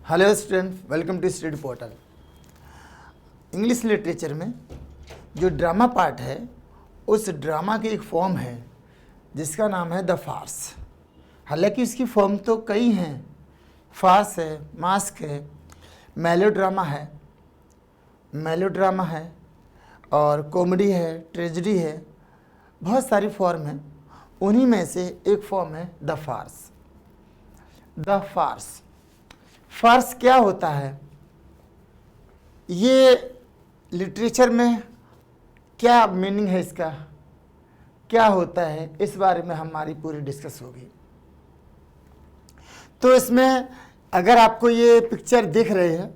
Hello student, welcome to study portal. English literature में जो drama part है उस ड्रामा की एक फॉर्म है जिसका नाम है द फार्स। हालांकि उसकी फॉर्म तो कई हैं, फार्स है, मास्क है, मेलोड्रामा है और कॉमेडी है, ट्रेजेडी है, बहुत सारी फॉर्म हैं। उन्हीं में से एक फॉर्म है the Fars. The Fars, farce क्या होता है, ये लिटरेचर में क्या मीनिंग है, इसका क्या होता है, इस बारे में हमारी पूरी डिस्कस होगी। तो इसमें अगर आपको ये पिक्चर दिख रहे हैं,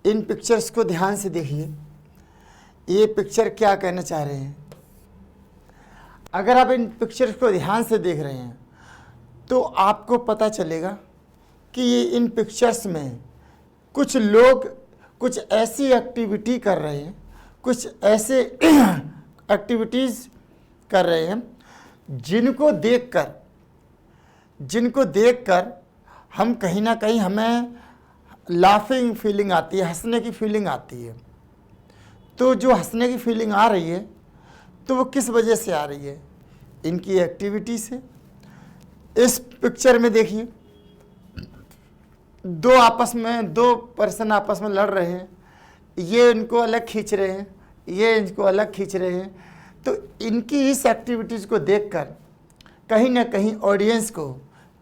इन पिक्चर्स को ध्यान से देखिए। ये पिक्चर क्या कहना चाह रहे हैं? अगर आप इन पिक्चर्स को ध्यान से देख रहे हैं तो आपको पता चलेगा कि ये इन पिक्चर्स में कुछ लोग कुछ ऐसी एक्टिविटी कर रहे हैं, कुछ ऐसे एक्टिविटीज़ कर रहे हैं जिनको देखकर हम कहीं ना कहीं हमें लाफिंग फीलिंग आती है, हंसने की फीलिंग आती है। तो जो हंसने की फीलिंग आ रही है तो वो किस वजह से आ रही है? इनकी एक्टिविटी से। इस पिक्चर में देखिए, दो पर्सन आपस में लड़ रहे हैं, ये इनको अलग खींच रहे हैं, ये इनको अलग खींच रहे हैं। तो इनकी इस एक्टिविटीज़ को देखकर कहीं ना कहीं ऑडियंस को,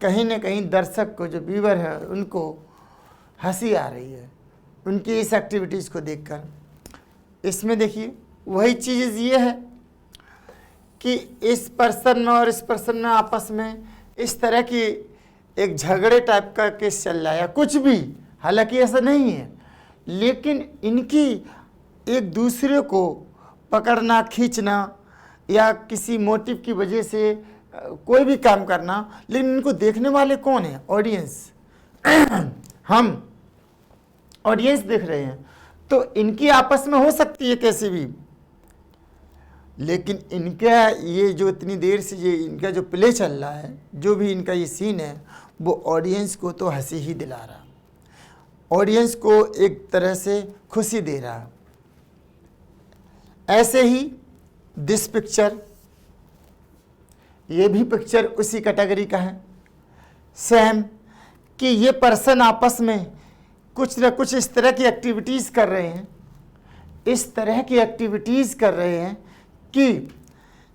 कहीं ना कहीं दर्शक को, जो व्यूअर है, उनको हंसी आ रही है उनकी इस एक्टिविटीज़ को देखकर। इसमें देखिए वही चीज़ ये है कि इस पर्सन में और इस पर्सन में आपस में इस तरह की एक झगड़े टाइप का केस चल रहा है या कुछ भी। हालांकि ऐसा नहीं है, लेकिन इनकी एक दूसरे को पकड़ना, खींचना या किसी मोटिव की वजह से कोई भी काम करना, लेकिन इनको देखने वाले कौन है? ऑडियंस। हम ऑडियंस देख रहे हैं, तो इनकी आपस में हो सकती है कैसे भी, लेकिन इनका ये जो इतनी देर से ये इनका जो प्ले चल रहा है, जो भी इनका ये सीन है, वो ऑडियंस को तो हंसी ही दिला रहा, ऑडियंस को एक तरह से खुशी दे रहा। ऐसे ही दिस पिक्चर, ये भी पिक्चर उसी कैटेगरी का है। सेम कि ये पर्सन आपस में कुछ न कुछ इस तरह की एक्टिविटीज़ कर रहे हैं, इस तरह की एक्टिविटीज़ कर रहे हैं कि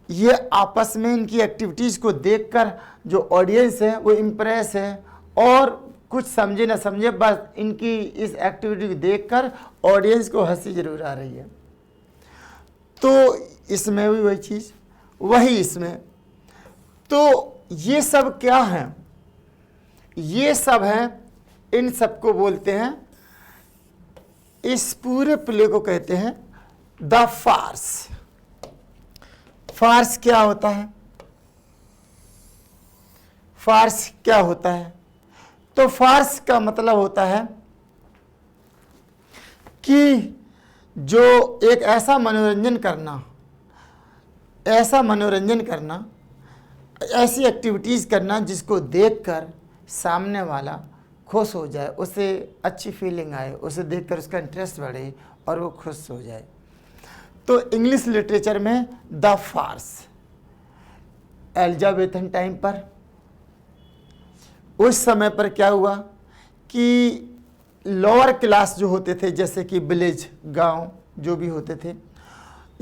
ये आपस में इनकी एक्टिविटीज़ को देखकर जो ऑडियंस है वो इम्प्रेस है, और कुछ समझे ना समझे, बस इनकी इस एक्टिविटी को देखकर ऑडियंस को हंसी जरूर आ रही है। तो इसमें भी वही चीज़, वही इसमें। तो ये सब क्या है? ये सब है, इन सबको बोलते हैं, इस पूरे प्ले को कहते हैं द फार्स। फार्स क्या होता है? फार्स क्या होता है? तो फार्स का मतलब होता है कि जो एक ऐसा मनोरंजन करना, ऐसी एक्टिविटीज़ करना जिसको देखकर सामने वाला खुश हो जाए, उसे अच्छी फीलिंग आए, उसे देखकर उसका इंटरेस्ट बढ़े और वो खुश हो जाए। तो इंग्लिश लिटरेचर में द फार्स, एलिजाबेथन टाइम पर, उस समय पर क्या हुआ कि लोअर क्लास जो होते थे, जैसे कि विलेज, गांव जो भी होते थे,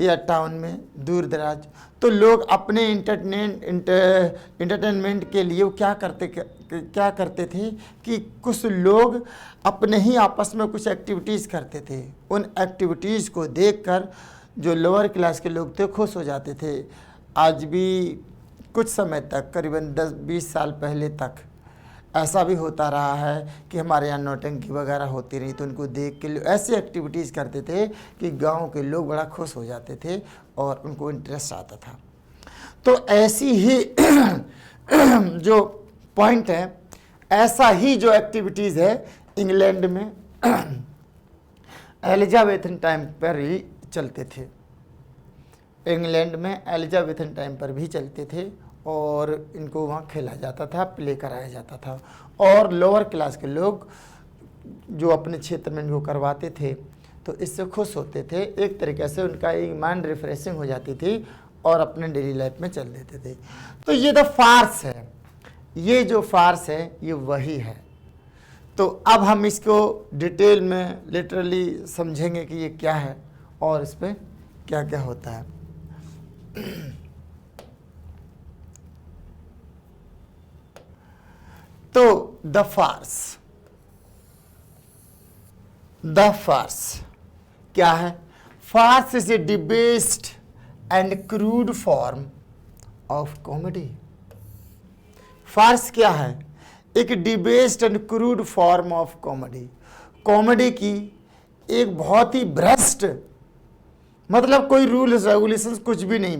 या टाउन में दूर दराज, तो लोग अपने इंटरटेनमेंट के लिए वो क्या करते थे कि कुछ लोग अपने ही आपस में कुछ एक्टिविटीज़ करते थे। उन एक्टिविटीज़ को देखकर जो लोअर क्लास के लोग थे खुश हो जाते थे। आज भी कुछ समय तक, करीबन 10-20 साल पहले तक ऐसा भी होता रहा है कि हमारे यहाँ नौटंकी वगैरह होती रही, तो उनको देख के ऐसी एक्टिविटीज़ करते थे कि गांव के लोग बड़ा खुश हो जाते थे और उनको इंटरेस्ट आता था। तो ऐसी ही जो पॉइंट है, ऐसा ही जो एक्टिविटीज़ है इंग्लैंड में एलिजाबेथन टाइम पर ही चलते थे। इंग्लैंड में एलिजाबेथन टाइम पर भी चलते थे और इनको वहाँ खेला जाता था, प्ले कराया जाता था, और लोअर क्लास के लोग जो अपने क्षेत्र में इनको करवाते थे तो इससे खुश होते थे, एक तरीके से उनका एक माइंड रिफ्रेशिंग हो जाती थी और अपने डेली लाइफ में चल देते थे। तो ये द फार्स है, ये जो फार्स है ये वही है। तो अब हम इसको डिटेल में लिटरली समझेंगे कि ये क्या है और इस पर क्या क्या होता है। तो द फार्स क्या है? Farce is a debased and crude form of comedy. Farce क्या है? एक debased and crude form of comedy. Comedy की एक बहुत ही भ्रष्ट, मतलब कोई रूल्स रेगुलेशंस कुछ भी नहीं,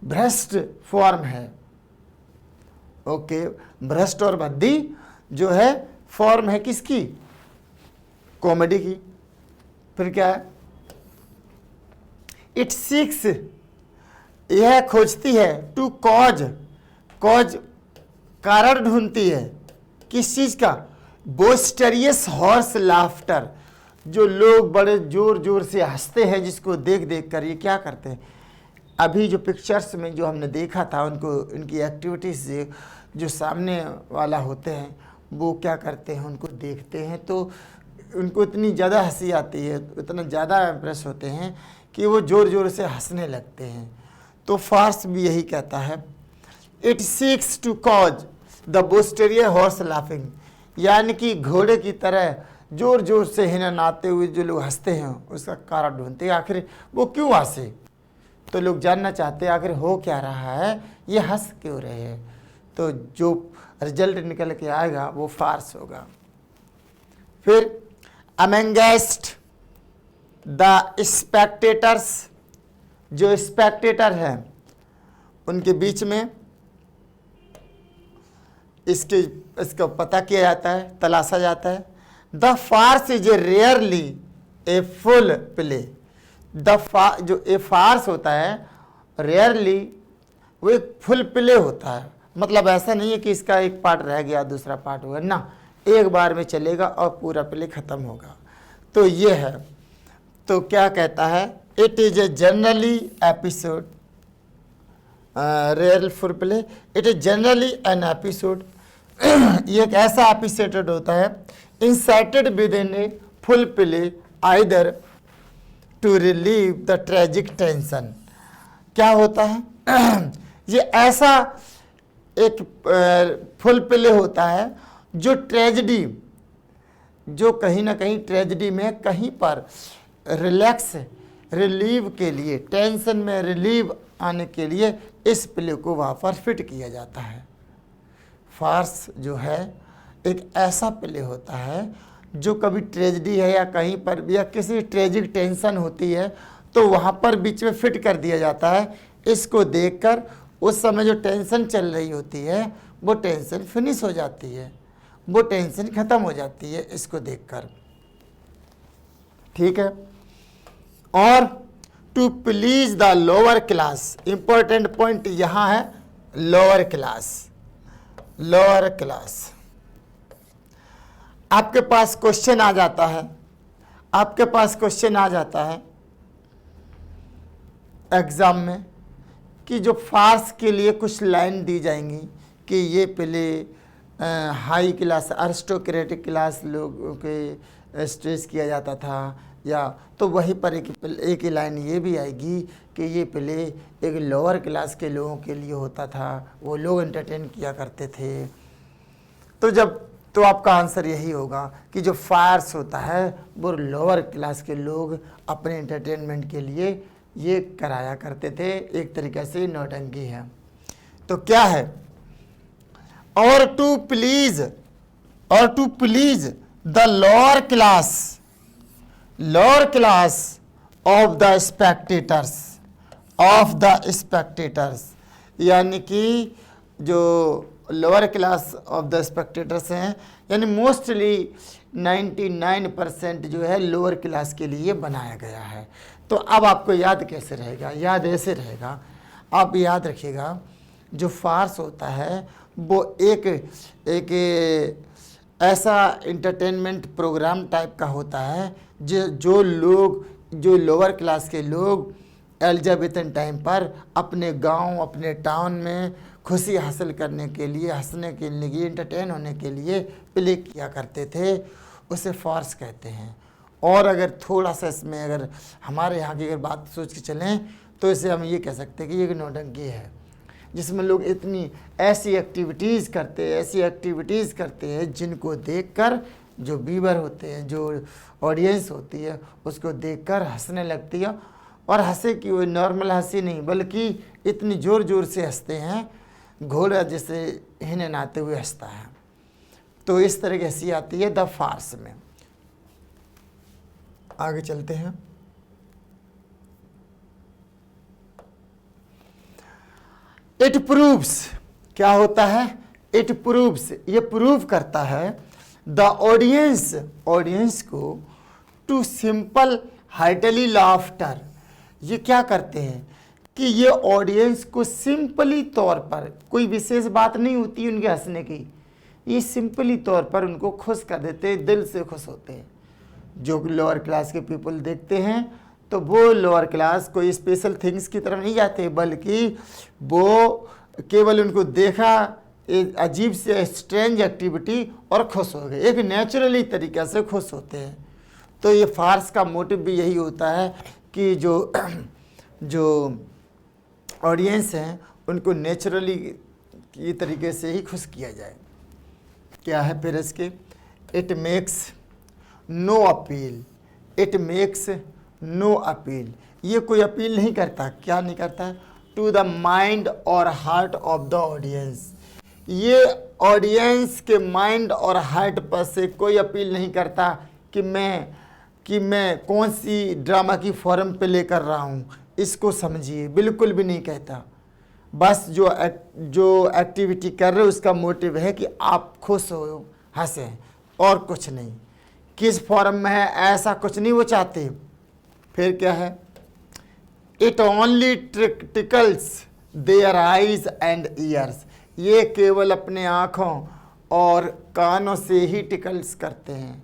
भ्रष्ट फॉर्म है। ओके, भ्रष्ट और भद्दी जो है फॉर्म है किसकी? कॉमेडी की। फिर क्या है? इट सीक्स, यह खोजती है, टू कॉज, कॉज कारण ढूंढती है किस चीज का? बोस्टरियस हॉर्स लाफ्टर, जो लोग बड़े जोर जोर से हंसते हैं, जिसको देख देख कर ये क्या करते हैं। अभी जो पिक्चर्स में जो हमने देखा था उनको, इनकी एक्टिविटीज जो सामने वाला होते हैं वो क्या करते हैं, उनको देखते हैं तो उनको इतनी ज़्यादा हंसी आती है, इतना ज़्यादा इम्प्रेस होते हैं कि वो ज़ोर ज़ोर से हंसने लगते हैं। तो फार्स भी यही कहता है, it seeks to cause the boisterous horse laughing, यानी कि घोड़े की तरह ज़ोर ज़ोर से हिननाते हुए जो लोग हंसते हैं उसका कारण ढूंढते हैं, आखिर वो क्यों हंसे। तो लोग जानना चाहते हैं आखिर हो क्या रहा है, ये हंस क्यों रहे हैं। तो जो रिजल्ट निकल के आएगा वो फार्स होगा। फिर अमेंगेस्ट द स्पेक्टेटर्स, जो स्पेक्टेटर हैं उनके बीच में इसका पता किया जाता है, तलाशा जाता है। The farce is a rarely a full play. जो ए फार्स होता है रेयरली वो एक फुल प्ले होता है, मतलब ऐसा नहीं है कि इसका एक पार्ट रह गया दूसरा पार्ट होगा ना, एक बार में चलेगा और पूरा प्ले खत्म होगा। तो ये है। तो क्या कहता है, it is a generally episode, rare full play, it is generally an episode, ये एक ऐसा एपिसोड होता है inserted with in a full play either to relieve the tragic tension. क्या होता है ये ऐसा एक फुल प्ले होता है जो ट्रेजिडी, जो कहीं ना कहीं ट्रेजिडी में कहीं पर रिलैक्स रिलीव के लिए, टेंशन में रिलीव आने के लिए इस प्ले को वहाँ पर फिट किया जाता है। फार्स जो है एक ऐसा प्ले होता है जो कभी ट्रेजिडी है या कहीं पर या किसी ट्रेजिक टेंशन होती है तो वहाँ पर बीच में फिट कर दिया जाता है। इसको देखकर उस समय जो टेंशन चल रही होती है वो टेंशन फिनिश हो जाती है, वो टेंशन खत्म हो जाती है इसको देखकर। ठीक है। और to please the lower class, important point यहाँ है लोअर क्लास। लोअर क्लास, आपके पास क्वेश्चन आ जाता है, आपके पास क्वेश्चन आ जाता है एग्जाम में कि जो फार्स के लिए कुछ लाइन दी जाएंगी कि ये पहले हाई क्लास अरिस्टोक्रेटिक क्लास लोगों के स्ट्रेस किया जाता था, या तो वहीं पर एक ही लाइन ये भी आएगी कि ये पहले एक लोअर क्लास के लोगों के लिए होता था, वो लोग एंटरटेन किया करते थे। तो आपका आंसर यही होगा कि जो फार्स होता है वो लोअर क्लास के लोग अपने एंटरटेनमेंट के लिए ये कराया करते थे, एक तरीके से नौटंकी है। तो क्या है, और to please the lower class of the spectators, यानी कि जो lower class of the spectators हैं, यानी मोस्टली 99% जो है लोअर क्लास के लिए बनाया गया है। तो अब आपको याद कैसे रहेगा, याद ऐसे रहेगा, आप याद रखिएगा जो फार्स होता है वो एक ऐसा इंटरटेनमेंट प्रोग्राम टाइप का होता है जो लोअर क्लास के लोग एलिजाबेथन टाइम पर अपने गांव, अपने टाउन में खुशी हासिल करने के लिए, हंसने के लिए, एंटरटेन होने के लिए प्ले किया करते थे, उसे फार्स कहते हैं। और अगर थोड़ा सा इसमें अगर हमारे यहाँ की अगर बात सोच के चलें तो इसे हम ये कह सकते हैं कि ये एक नौटंकी है, जिसमें लोग इतनी ऐसी एक्टिविटीज़ करते हैं जिनको देखकर जो व्यूअर होते हैं, जो ऑडियंस होती है, उसको देखकर हंसने लगती है। और हंसे कि वो नॉर्मल हंसी नहीं, बल्कि इतनी ज़ोर ज़ोर से हंसते हैं, घोड़ा जैसे हिनहिनाते हुए हंसता है। तो इस तरह की हंसी आती है द फार्स में। आगे चलते हैं। इट प्रूव्स, क्या होता है? इट प्रूव्स, ये प्रूव करता है द ऑडियंस को टू सिंपल हार्टली लाफ्टर। ये क्या करते हैं कि ये ऑडियंस को सिंपली तौर पर, कोई विशेष बात नहीं होती उनके हंसने की, ये सिंपली तौर पर उनको खुश कर देते हैं, दिल से खुश होते हैं। जो लोअर क्लास के पीपल देखते हैं तो वो लोअर क्लास कोई स्पेशल थिंग्स की तरफ नहीं जाते, बल्कि वो केवल उनको देखा एक अजीब से स्ट्रेंज एक्टिविटी और खुश हो गए, एक नेचुरली तरीक़े से खुश होते हैं। तो ये फार्स का मोटिव भी यही होता है कि जो ऑडियंस हैं उनको नेचुरली की तरीके से ही खुश किया जाए। क्या है फिर इसके? इट मेक्स नो अपील, ये कोई अपील नहीं करता। क्या नहीं करता? टू द माइंड और हार्ट ऑफ द ऑडियंस, ये ऑडियंस के माइंड और हार्ट पर से कोई अपील नहीं करता कि मैं कौन सी ड्रामा की फॉर्म पे लेकर रहा हूँ, इसको समझिए, बिल्कुल भी नहीं कहता। बस जो एक्टिविटी कर रहे हो उसका मोटिव है कि आप खुश हो, हंसें, और कुछ नहीं। किस फॉर्म में है ऐसा कुछ नहीं वो चाहते। फिर क्या है? It only tickles their eyes and years, ये केवल अपने आँखों और कानों से ही टिकल्स करते हैं,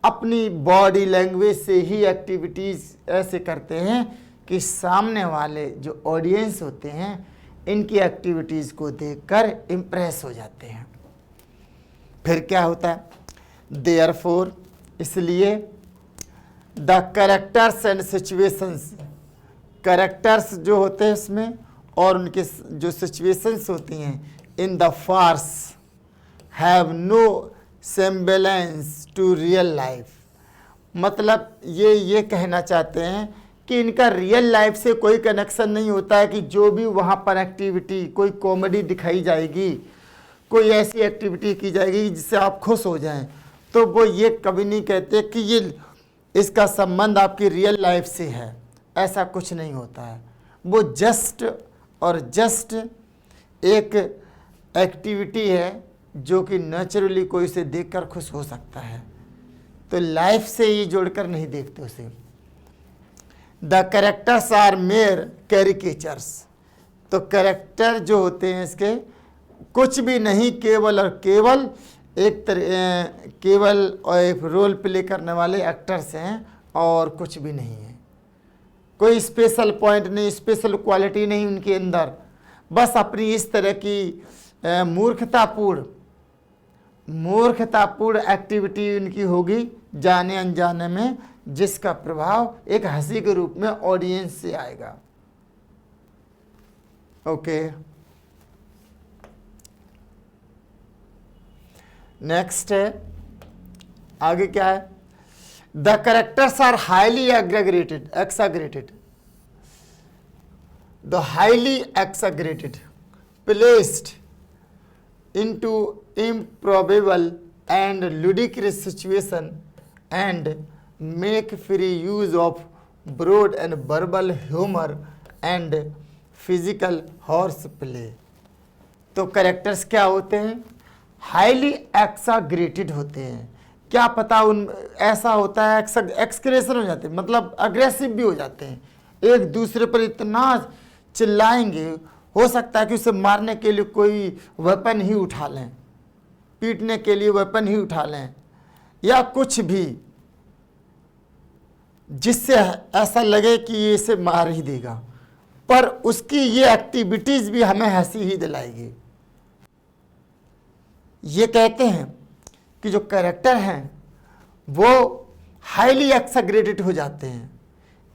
अपनी बॉडी लैंग्वेज से ही एक्टिविटीज़ ऐसे करते हैं कि सामने वाले जो ऑडियंस होते हैं इनकी एक्टिविटीज़ को देखकर इम्प्रेस हो जाते हैं। फिर क्या होता है? देयरफॉर, इसलिए the characters and situations, characters जो होते हैं इसमें और उनके जो सिचुएशंस होती हैं in the farce have no semblance to real life. मतलब ये कहना चाहते हैं कि इनका रियल लाइफ से कोई कनेक्शन नहीं होता है, कि जो भी वहाँ पर एक्टिविटी, कोई कॉमेडी दिखाई जाएगी, कोई ऐसी एक्टिविटी की जाएगी जिससे आप खुश हो जाएं, तो वो ये कभी नहीं कहते कि ये इसका संबंध आपकी रियल लाइफ से है। ऐसा कुछ नहीं होता है। वो जस्ट एक एक्टिविटी है जो कि नेचुरली कोई उसे देखकर खुश हो सकता है, तो लाइफ से ये जोड़कर नहीं देखते उसे। The characters are mere caricatures, तो कैरेक्टर जो होते हैं इसके कुछ भी नहीं, केवल और केवल एक रोल प्ले करने वाले एक्टर्स हैं और कुछ भी नहीं है। कोई स्पेशल पॉइंट नहीं, स्पेशल क्वालिटी नहीं उनके अंदर, बस अपनी इस तरह की मूर्खतापूर्ण एक्टिविटी उनकी होगी जाने अनजाने में, जिसका प्रभाव एक हंसी के रूप में ऑडियंस से आएगा। ओके, नेक्स्ट है, आगे क्या है? The characters are highly exaggerated, the highly exaggerated placed into improbable and ludicrous situation and make free use of broad and verbal humor and physical horseplay। तो कैरेक्टर्स क्या होते हैं? हाईली एक्साग्रेटेड होते हैं। क्या पता उन ऐसा होता है, एक्सक्रेशन हो जाते हैं, मतलब अग्रेसिव भी हो जाते हैं, एक दूसरे पर इतना चिल्लाएंगे, हो सकता है कि उसे मारने के लिए कोई वेपन ही उठा लें। पीटने के लिए वेपन ही उठा लें या कुछ भी जिससे ऐसा लगे कि ये इसे मार ही देगा, पर उसकी ये एक्टिविटीज भी हमें हंसी ही दिलाएगी। ये कहते हैं कि जो कैरेक्टर हैं वो हाईली एक्सग्रेटेड हो जाते हैं,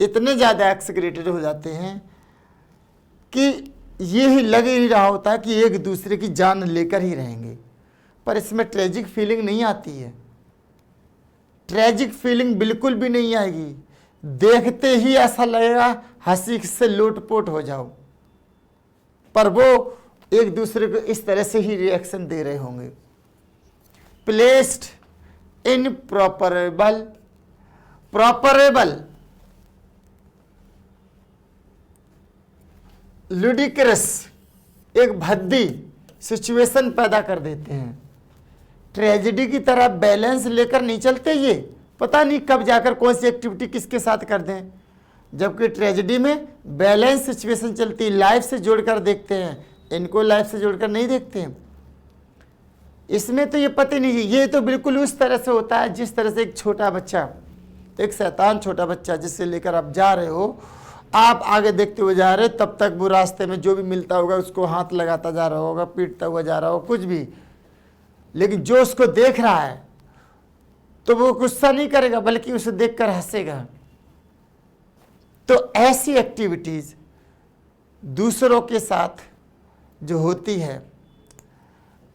इतने ज़्यादा एक्सग्रेटेड हो जाते हैं कि ये ही लग ही रहा होता है कि एक दूसरे की जान लेकर ही रहेंगे, पर इसमें ट्रेजिक फीलिंग नहीं आती है। ट्रेजिक फीलिंग बिल्कुल भी नहीं आएगी, देखते ही ऐसा लगेगा हंसी से लोटपोट हो जाओ, पर वो एक दूसरे को इस तरह से ही रिएक्शन दे रहे होंगे। प्लेस्ड इन प्रॉपरेबल, लुडिक्रस, एक भद्दी सिचुएशन पैदा कर देते हैं। ट्रेजेडी की तरह बैलेंस लेकर नहीं चलते, ये पता नहीं कब जाकर कौन सी एक्टिविटी किसके साथ कर दें, जबकि ट्रेजेडी में बैलेंस सिचुएशन चलती है, लाइफ से जोड़कर देखते हैं, इनको लाइफ से जोड़कर नहीं देखते हैं। इसमें तो ये पता नहीं, ये तो बिल्कुल उस तरह से होता है जिस तरह से एक छोटा बच्चा, एक शैतान छोटा बच्चा जिससे लेकर आप जा रहे हो, आप आगे देखते हुए जा रहे, तब तक वो रास्ते में जो भी मिलता होगा उसको हाथ लगाता जा रहा होगा, पीटता हुआ जा रहा होगा, कुछ भी, लेकिन जो उसको देख रहा है तो वो गुस्सा नहीं करेगा बल्कि उसे देखकर हंसेगा। तो ऐसी एक्टिविटीज दूसरों के साथ जो होती है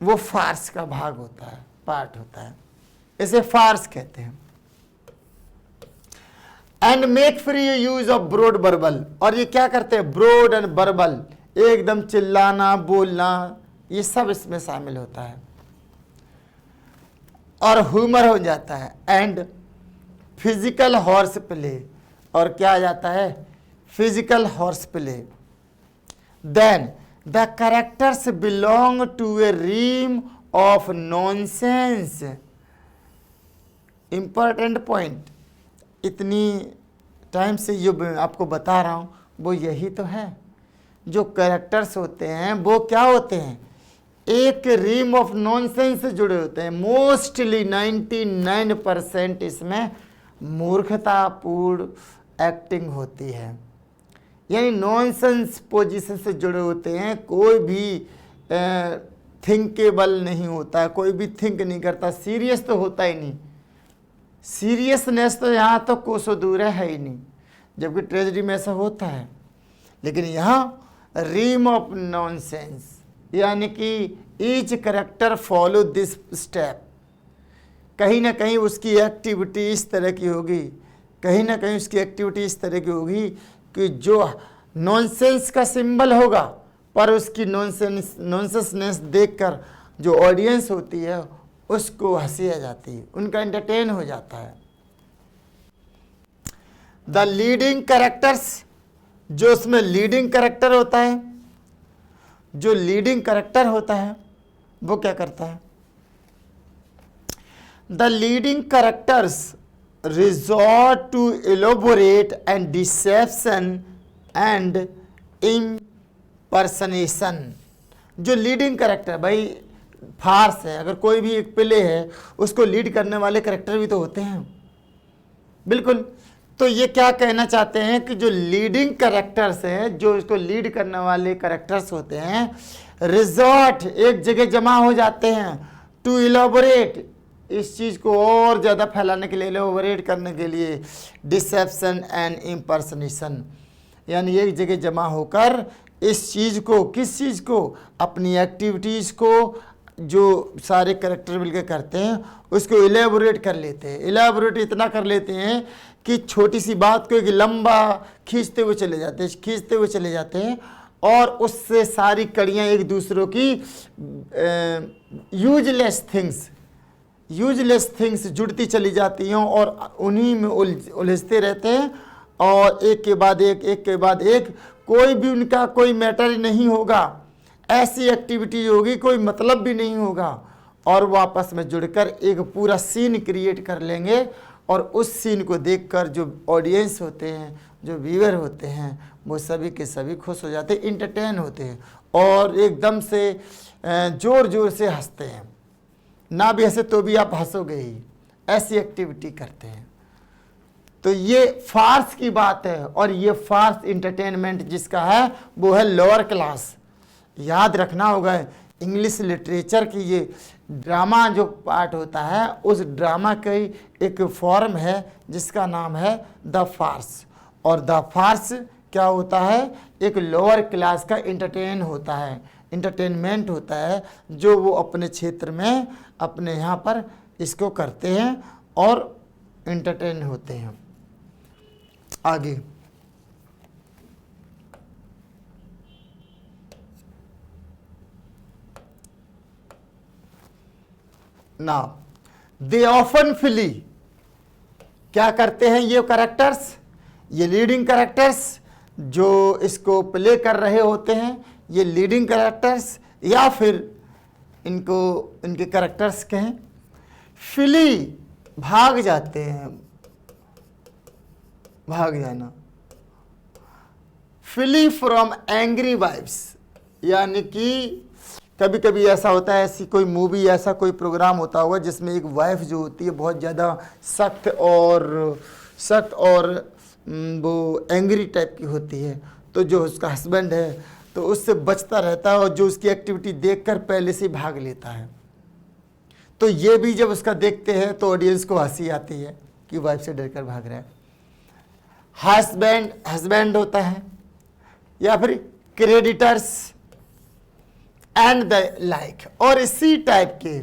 वो फार्स का भाग होता है, पार्ट होता है, इसे फार्स कहते हैं। And make free use of broad verbal, और ये क्या करते हैं, ब्रॉड एंड वर्बल, एकदम चिल्लाना बोलना, ये सब इसमें शामिल होता है, और ह्यूमर हो जाता है। एंड फिजिकल हॉर्स प्ले, और क्या आ जाता है, physical horse play. Then the characters belong to a realm of nonsense. Important point, इतनी टाइम से जो आपको बता रहा हूँ वो यही तो है। जो कैरेक्टर्स होते हैं वो क्या होते हैं, एक रीम ऑफ नॉनसेंस से जुड़े होते हैं। मोस्टली 99% इसमें मूर्खतापूर्ण एक्टिंग होती है, यानी नॉनसेंस पोजीशन से जुड़े होते हैं। कोई भी थिंकेबल नहीं होता, कोई भी थिंक नहीं करता, सीरियस तो होता ही नहीं। सीरियसनेस तो यहाँ तो कोसों दूर है ही नहीं, जबकि ट्रेजेडी में ऐसा होता है। लेकिन यहाँ रीम ऑफ नॉनसेंस, यानी कि each character follow this step, कहीं ना कहीं उसकी एक्टिविटी इस तरह की होगी, कहीं ना कहीं उसकी एक्टिविटी इस तरह की होगी कि जो नॉनसेंस का सिंबल होगा, पर उसकी नॉनसेंसनेस देखकर जो ऑडियंस होती है उसको हंसी आ जाती है, उनका एंटरटेन हो जाता है। द लीडिंग कैरेक्टर्स, जो उसमें लीडिंग कैरेक्टर होता है, जो लीडिंग कैरेक्टर होता है वो क्या करता है, the leading characters resort to elaborate and deception and impersonation. जो लीडिंग कैरेक्टर, भाई फार्स है, अगर कोई भी एक प्ले है उसको लीड करने वाले कैरेक्टर भी तो होते हैं, बिल्कुल। तो ये क्या कहना चाहते हैं कि जो लीडिंग कैरेक्टर्स हैं, जो इसको लीड करने वाले कैरेक्टर्स होते हैं, रिजॉर्ट, एक जगह जमा हो जाते हैं, टू इलाबोरेट, इस चीज़ को और ज़्यादा फैलाने के लिए, इलाबोरेट करने के लिए, डिसेप्शन एंड इम्पर्सनेशन, यानी एक जगह जमा होकर इस चीज़ को, किस चीज़ को, अपनी एक्टिविटीज़ को जो सारे कैरेक्टर मिलकर करते हैं उसको इलेबोरेट कर लेते हैं। इलेबोरेट इतना कर लेते हैं कि छोटी सी बात को एक लंबा खींचते हुए चले जाते हैं, और उससे सारी कड़ियाँ एक दूसरों की यूजलेस थिंग्स जुड़ती चली जाती हैं और उन्हीं में उलझते रहते हैं, और एक के बाद एक कोई भी उनका कोई मैटर नहीं होगा, ऐसी एक्टिविटी होगी कोई मतलब भी नहीं होगा, और वो आपस में जुड़कर एक पूरा सीन क्रिएट कर लेंगे, और उस सीन को देखकर जो ऑडियंस होते हैं, जो व्यूअर होते हैं, वो सभी के सभी खुश हो जाते हैं, इंटरटेन होते हैं और एकदम से जोर जोर से हंसते हैं। ना भी हंसे तो भी आप हंसोगे ही, ऐसी एक्टिविटी करते हैं। तो ये फार्स की बात है, और ये फार्स इंटरटेनमेंट जिसका है वो है लोअर क्लास। याद रखना होगा, इंग्लिश लिटरेचर की ये ड्रामा जो पार्ट होता है, उस ड्रामा की एक फॉर्म है जिसका नाम है द फार्स। और द फार्स क्या होता है, एक लोअर क्लास का इंटरटेनमेंट होता है, जो वो अपने क्षेत्र में अपने यहाँ पर इसको करते हैं और इंटरटेन होते हैं। आगे ना, दे ऑफन फ्ली, क्या करते हैं ये कैरेक्टर्स, ये लीडिंग कैरेक्टर्स जो इसको प्ले कर रहे होते हैं, ये लीडिंग कैरेक्टर्स या फिर इनको इनके कैरेक्टर्स कहें, फ्ली भाग जाते हैं, भाग जाना, फ्ली फ्रॉम एंग्री वाइफ्स, यानी कि कभी कभी ऐसा होता है, ऐसी कोई मूवी, ऐसा कोई प्रोग्राम होता होगा जिसमें एक वाइफ जो होती है बहुत ज़्यादा सख्त और वो एंग्री टाइप की होती है, तो जो उसका हस्बैंड है तो उससे बचता रहता है और जो उसकी एक्टिविटी देखकर पहले से भाग लेता है। तो ये भी जब उसका देखते हैं तो ऑडियंस को हंसी आती है कि वाइफ से डरकर भाग रहा है। हस्बैंड होता है, या फिर क्रेडिटर्स एंड द लाइक, और इसी टाइप के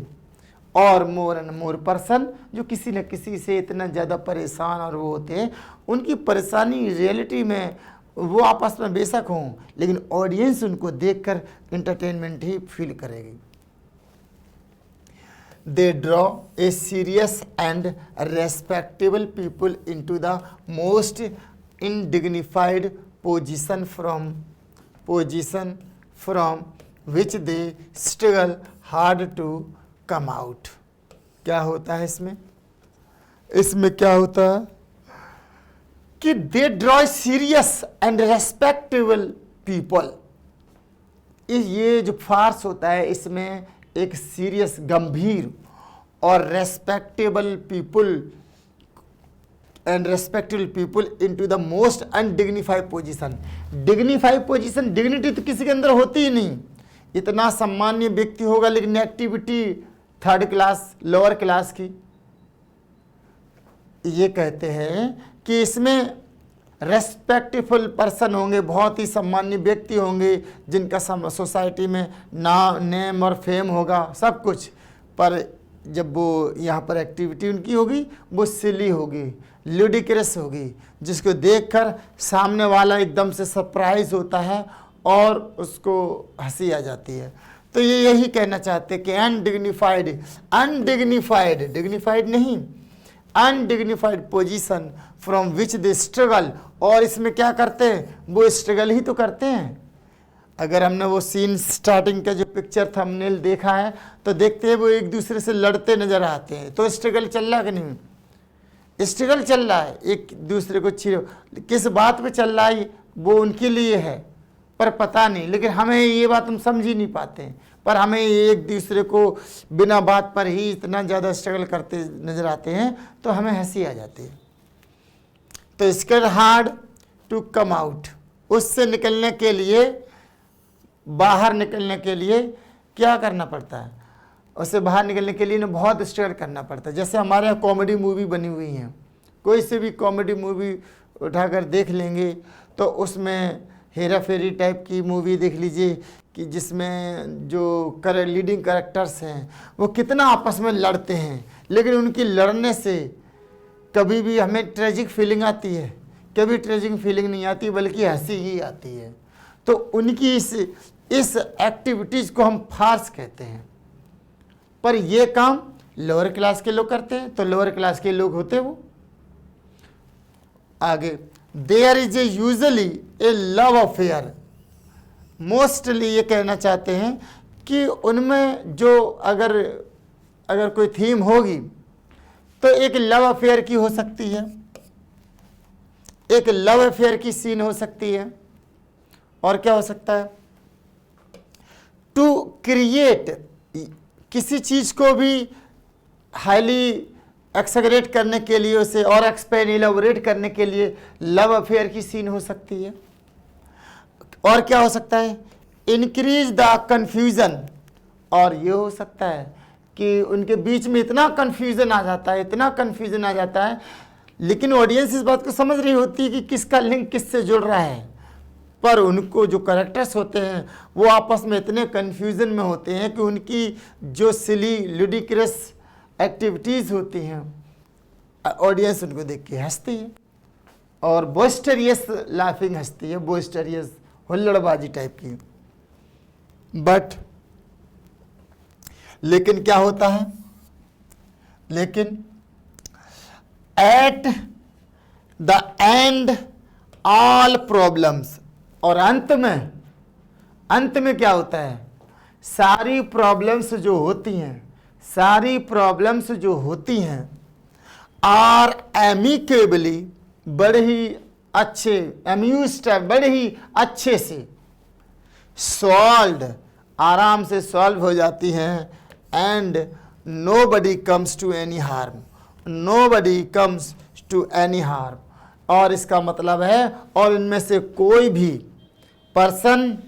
और मोर एंड मोर पर्सन जो किसी न किसी से इतना ज़्यादा परेशान और वो होते हैं, उनकी परेशानी रियलिटी में वो आपस में बेशक हों, लेकिन ऑडियंस उनको देखकर इंटरटेनमेंट ही फील करेगी। They draw a serious and respectable people into the most undignified position from which they struggle hard to come out. क्या होता है इसमें क्या होता है कि they draw serious and respectable people. ये जो फार्स होता है इसमें एक सीरियस, गंभीर और respectable people into the most undignified position. Dignified position, dignity तो किसी के अंदर होती ही नहीं, इतना सम्मान्य व्यक्ति होगा लेकिन activity third class, lower class की। ये कहते हैं कि इसमें रेस्पेक्टफुल पर्सन होंगे, बहुत ही सम्मान्य व्यक्ति होंगे जिनका सोसाइटी में नेम और फेम होगा सब कुछ, पर जब वो यहाँ पर एक्टिविटी उनकी होगी वो सिली होगी, लुडिक्रस होगी, जिसको देखकर सामने वाला एकदम से सरप्राइज होता है और उसको हंसी आ जाती है। तो ये यही कहना चाहते हैं कि डिग्निफाइड नहीं, undignified position from which they struggle. और इसमें क्या करते हैं, वो स्ट्रगल ही तो करते हैं। अगर हमने वो सीन स्टार्टिंग का जो पिक्चर थंबनेल देखा है तो देखते हैं वो एक दूसरे से लड़ते नजर आते हैं, तो स्ट्रगल चल रहा है कि नहीं, स्ट्रगल चल रहा है, एक दूसरे को किस बात पे चल रहा है वो उनके लिए है पर पता नहीं, लेकिन हमें ये बात हम समझ ही नहीं पाते हैं, पर हमें एक दूसरे को बिना बात पर ही इतना ज़्यादा स्ट्रगल करते नज़र आते हैं तो हमें हंसी आ जाती है। तो struggle hard to come out, उससे निकलने के लिए, बाहर निकलने के लिए क्या करना पड़ता है, उससे बाहर निकलने के लिए ना बहुत स्ट्रगल करना पड़ता है। जैसे हमारे यहाँ कॉमेडी मूवी बनी हुई हैं, कोई से भी कॉमेडी मूवी उठाकर देख लेंगे तो उसमें हेरा फेरी टाइप की मूवी देख लीजिए कि जिसमें जो लीडिंग कैरेक्टर्स हैं वो कितना आपस में लड़ते हैं, लेकिन उनकी लड़ने से कभी भी हमें ट्रेजिक फीलिंग आती है, कभी ट्रेजिक फीलिंग नहीं आती बल्कि हंसी ही आती है। तो उनकी इस एक्टिविटीज़ को हम फार्स कहते हैं, पर ये काम लोअर क्लास के लोग करते हैं। तो लोअर क्लास के लोग होते वो आगे, there is a usually a love affair. Mostly ये कहना चाहते हैं कि उनमें जो अगर कोई थीम होगी तो एक लव अफेयर की हो सकती है, एक लव अफेयर की सीन हो सकती है, और क्या हो सकता है, टू क्रिएट किसी चीज़ को भी हाईली एक्सैगरेट करने के लिए, उसे और एक्सपेंड इलेबोरेट करने के लिए लव अफेयर की सीन हो सकती है। और क्या हो सकता है? Increase the confusion. और ये हो सकता है कि उनके बीच में इतना कंफ्यूजन आ जाता है, इतना कंफ्यूजन आ जाता है, लेकिन ऑडियंस इस बात को समझ रही होती है कि किसका लिंक किससे जुड़ रहा है, पर उनको जो कैरेक्टर्स होते हैं वो आपस में इतने कंफ्यूजन में होते हैं कि उनकी जो सिली लुडिक्रस एक्टिविटीज़ होती हैं, ऑडियंस उनको देख के हंसती है, और बोस्टरियस लाफिंग हंसती है, बोस्टरियस हुल्लड़बाजी टाइप की। बट लेकिन क्या होता है? लेकिन at the end all problems, और अंत में क्या होता है? सारी प्रॉब्लम्स जो होती हैं आर एमिकेबली, बड़े ही अच्छे, एम्यूज्ड, बड़े ही अच्छे से सॉल्व्ड, आराम से सॉल्व हो जाती हैं। And nobody comes to any harm, nobody comes to any harm. और इसका मतलब है, और इनमें से कोई भी पर्सन,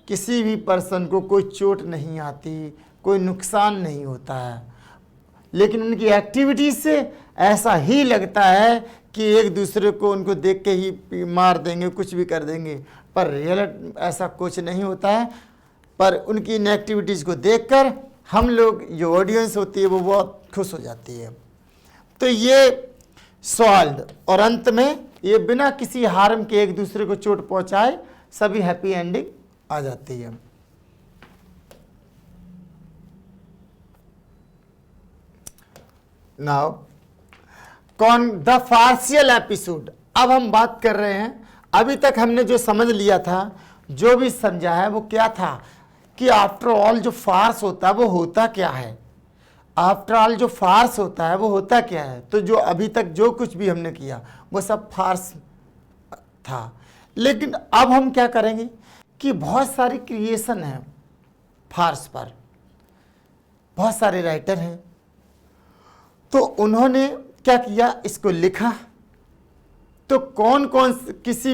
किसी भी पर्सन को कोई चोट नहीं आती, कोई नुकसान नहीं होता है। लेकिन उनकी एक्टिविटीज से ऐसा ही लगता है कि एक दूसरे को उनको देख के ही मार देंगे, कुछ भी कर देंगे, पर रियल ऐसा कुछ नहीं होता है। पर उनकी इन एक्टिविटीज़ को देखकर हम लोग, जो ऑडियंस होती है, वो बहुत खुश हो जाती है। तो ये सॉल्व्ड, और अंत में ये बिना किसी हार्म के, एक दूसरे को चोट पहुंचाए, सभी हैप्पी एंडिंग आ जाती है। Now the farcial episode. अब हम बात कर रहे हैं, अभी तक हमने जो समझ लिया था, जो भी समझा है, वो क्या था कि आफ्टर ऑल जो फार्स होता है वो होता क्या है? आफ्टर ऑल जो फार्स होता है वो होता क्या है? तो जो अभी तक जो कुछ भी हमने किया वो सब फार्स था। लेकिन अब हम क्या करेंगे कि बहुत सारी क्रिएशन है फार्स पर, बहुत सारे राइटर हैं, तो उन्होंने क्या किया, इसको लिखा। तो कौन कौन किसी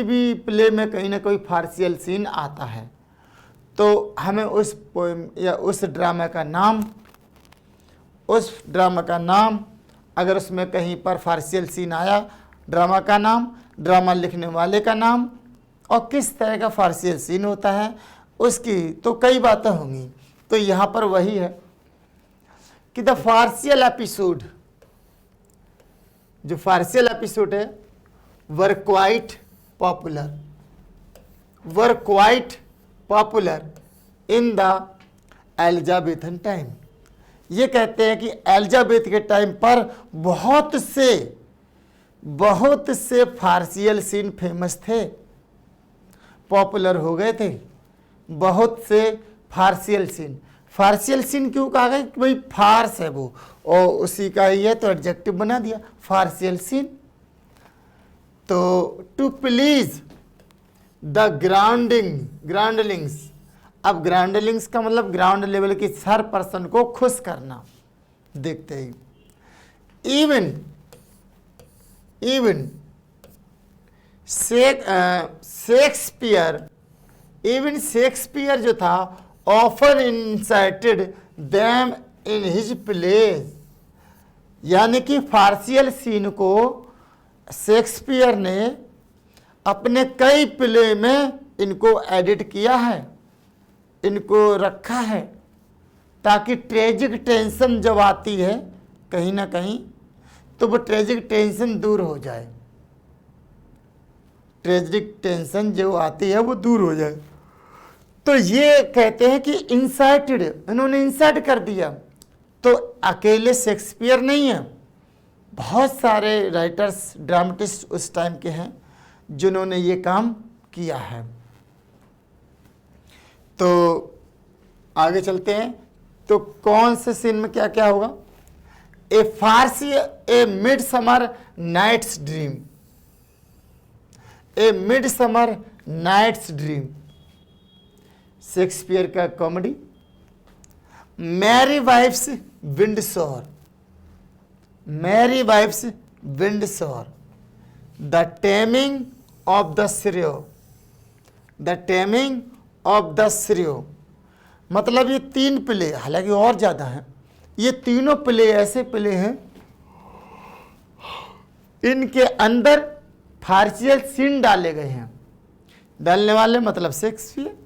भी प्ले में कहीं ना कोई फार्सियल सीन आता है, तो हमें उस पोएम या उस ड्रामा का नाम, अगर उसमें कहीं पर फार्सियल सीन आया, ड्रामा का नाम, ड्रामा लिखने वाले का नाम, और किस तरह का फार्सियल सीन होता है उसकी तो कई बातें होंगी। तो यहाँ पर वही है कि द फार्सियल एपिसोड, जो फार्सियल एपिसोड है, were quite popular in the Elizabethan time. ये कहते हैं कि एलिजाबेथ के टाइम पर बहुत से फार्सियल सीन फेमस थे, पॉपुलर हो गए थे। बहुत से फार्सियल सीन क्यों कहा गया? कि भाई फार्स है वो, और उसी का ही है तो एडजेक्टिव बना दिया फार्सियल सीन। तो टू प्लीज द ग्राउंडलिंग्स। अब ग्राउंडलिंग्स का मतलब ग्राउंड लेवल की हर पर्सन को खुश करना। देखते ही इवन शेक्सपियर जो था, often inserted them in his place, यानी कि फार्सियल सीन को शेक्सपियर ने अपने कई प्ले में इनको एडिट किया है, इनको रखा है, ताकि ट्रेजिक टेंशन जब आती है कहीं ना कहीं, तो वो ट्रेजिक टेंशन दूर हो जाए, ट्रेजिक टेंशन जो आती है वो दूर हो जाए। तो ये कहते हैं कि इंसर्टेड, इन्होंने इंसर्ट कर दिया। तो अकेले शेक्सपियर नहीं है, बहुत सारे राइटर्स, ड्रामेटिस्ट उस टाइम के हैं जिन्होंने ये काम किया है। तो आगे चलते हैं। तो कौन से सीन में क्या क्या होगा? A midsummer nights dream, Shakespeare का comedy, merry wives Windsor, merry wives Windsor, the taming of the shrew, the taming of the shrew. मतलब ये 3 प्ले, हालांकि और ज़्यादा हैं, ये तीनों प्ले ऐसे प्ले हैं इनके अंदर फार्सियल सीन डाले गए हैं। डालने वाले मतलब शेक्सपियर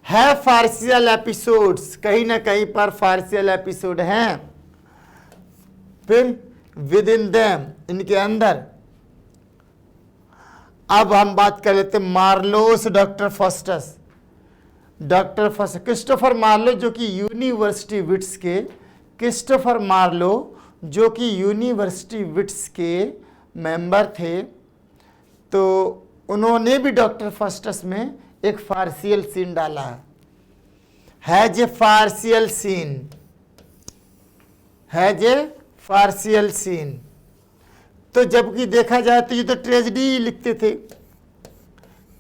है। फार्सियल एपिसोड्स, कहीं ना कहीं पर फार्सियल एपिसोड हैं। फिर विद इन देम, इनके अंदर। अब हम बात कर लेते हैं Marlowe's Doctor Faustus. Doctor Faustus, Christopher Marlowe जो कि यूनिवर्सिटी विट्स के, क्रिस्टोफर मार्लो जो कि यूनिवर्सिटी विट्स के मेंबर थे, तो उन्होंने भी डॉक्टर फॉस्टस में एक फार्सियल सीन डाला है जे फार्सियल सीन, है जे फार्सियल सीन। तो जबकि देखा जाए तो ये तो ट्रेजेडी ही लिखते थे,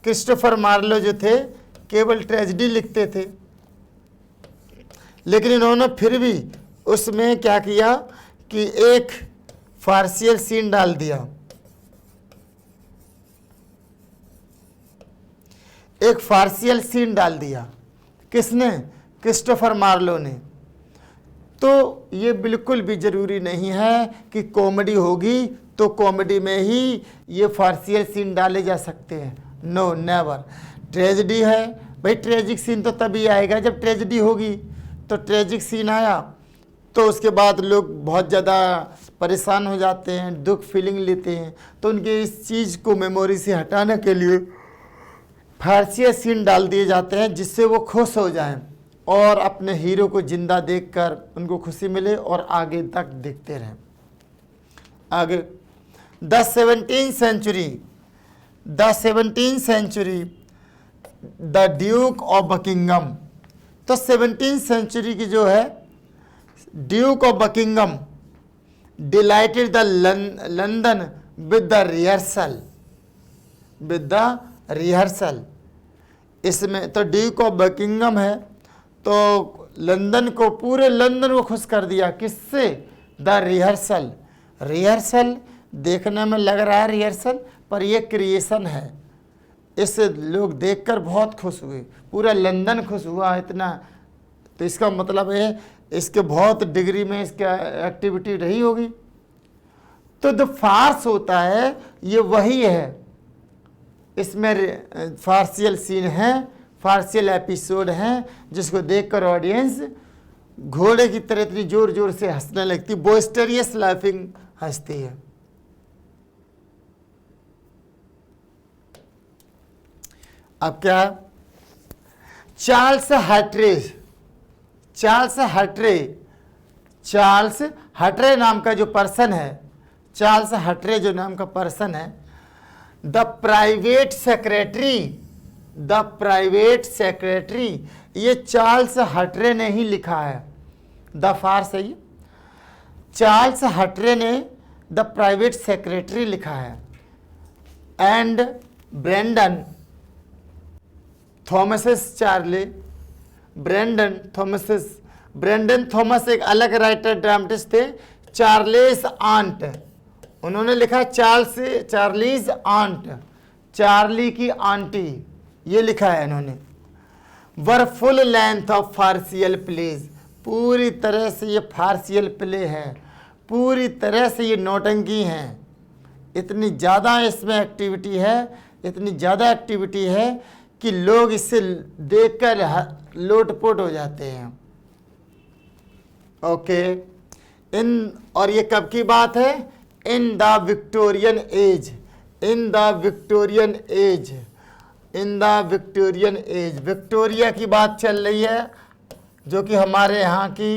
क्रिस्टोफर मार्लो जो थे केवल ट्रेजेडी लिखते थे, लेकिन इन्होंने फिर भी उसमें क्या किया कि एक फार्सियल सीन डाल दिया, एक फार्सियल सीन डाल दिया। किसने? क्रिस्टोफर मार्लो ने। तो ये बिल्कुल भी ज़रूरी नहीं है कि कॉमेडी होगी तो कॉमेडी में ही ये फार्सियल सीन डाले जा सकते हैं। No, never. ट्रेजेडी है भाई, ट्रेजिक सीन तो तभी आएगा जब ट्रेजेडी होगी। तो ट्रेजिक सीन आया तो उसके बाद लोग बहुत ज़्यादा परेशान हो जाते हैं, दुख फीलिंग लेते हैं। तो उनके इस चीज़ को मेमोरी से हटाने के लिए फार्सियल सीन डाल दिए जाते हैं, जिससे वो खुश हो जाएं और अपने हीरो को जिंदा देखकर उनको खुशी मिले और आगे तक देखते रहें। आगे the 17th century, the 17th century, the duke of Buckingham. तो 17th सेंचुरी की जो है duke of Buckingham delighted the London with the rehearsal, with the rehearsal. इसमें तो ड्यूक ऑफ बकिंगम है, तो लंदन को, पूरे लंदन को खुश कर दिया। किससे? The rehearsal. रिहर्सल देखने में लग रहा है रिहर्सल, पर यह क्रिएशन है। इसे लोग देखकर बहुत खुश हुए, पूरा लंदन खुश हुआ इतना। तो इसका मतलब है इसके बहुत डिग्री में इसका एक्टिविटी रही होगी। तो जो फार्स होता है ये वही है, इसमें फार्सियल सीन है, फार्सियल एपिसोड हैं, जिसको देखकर ऑडियंस घोड़े की तरह इतनी जोर जोर से हंसने लगती, बोस्टेरियस लाफिंग हंसती है। अब क्या? चार्ल्स हटरे, चार्ल्स हटरे, चार्ल्स हटरे नाम का जो पर्सन है, चार्ल्स हटरे जो नाम का पर्सन है, the private secretary, the private secretary, ये चार्ल्स हटरे ने ही लिखा है। द फार्स है ये, चार्ल्स हटरे ने द प्राइवेट सेक्रेटरी लिखा है। And Brandon Thomas Charley, Brandon Thomas, Brandon Thomas एक अलग राइटर ड्रामेटिस्ट थे, चार्लेस आंट, उन्होंने लिखा चार्लीज आंट, चार्ली की आंटी, ये लिखा है इन्होंने। Were full length of farcial plays, पूरी तरह से ये फार्सियल प्ले है, पूरी तरह से ये नौटंकी हैं। इतनी ज़्यादा इसमें एक्टिविटी है, इतनी ज़्यादा एक्टिविटी है कि लोग इससे देखकर लोटपोट हो जाते हैं। ओके, और ये कब की बात है? In the Victorian age, in the Victorian age, in the Victorian age. Victoria की बात चल रही है, जो कि हमारे यहाँ की